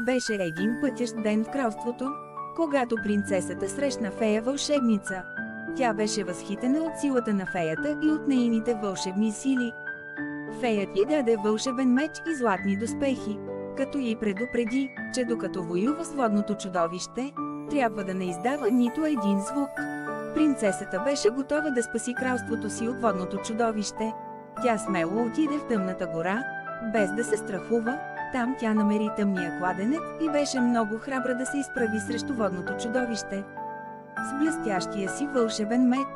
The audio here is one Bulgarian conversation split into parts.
Беше един пътещ ден в кралството, когато принцесата срещна фея-вълшебница. Тя беше възхитена от силата на феята и от нейните вълшебни сили. Феят й даде вълшебен меч и златни доспехи, като й предупреди, че докато воюва с водното чудовище, трябва да не издава нито един звук. Принцесата беше готова да спаси кралството си от водното чудовище. Тя смело отиде в тъмната гора, без да се страхува. Там тя намери тъмния кладенец и беше много храбра да се изправи срещу водното чудовище. С блестящия си вълшебен меч,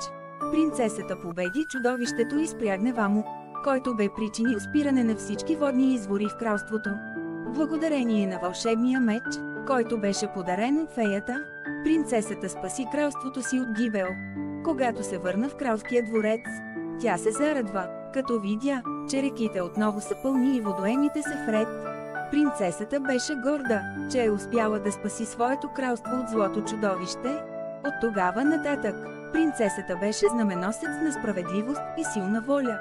принцесата победи чудовището и спря гнева му, който бе причинил спиране на всички водни извори в кралството. Благодарение на вълшебния меч, който беше подарен от феята, принцесата спаси кралството си от гибел. Когато се върна в кралския дворец, тя се зарадва, като видя, че реките отново са пълни и водоемите са вред. Принцесата беше горда, че е успяла да спаси своето кралство от злото чудовище. От тогава нататък, принцесата беше знаменосец на справедливост и силна воля.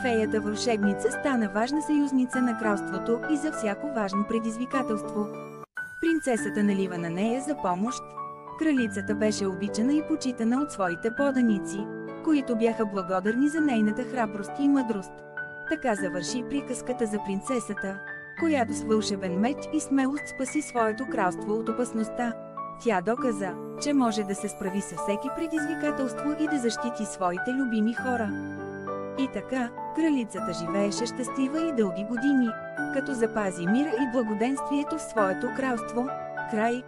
Феята вълшебница стана важна съюзница на кралството и за всяко важно предизвикателство. Принцесата налива на нея за помощ. Кралицата беше обичана и почитана от своите поданици, които бяха благодарни за нейната храброст и мъдрост. Така завърши приказката за принцесата, която с вълшебен меч и смелост спаси своето кралство от опасността. Тя доказа, че може да се справи със всеки предизвикателство и да защити своите любими хора. И така, кралицата живееше щастлива и дълги години, като запази мира и благоденствието в своето кралство. Край.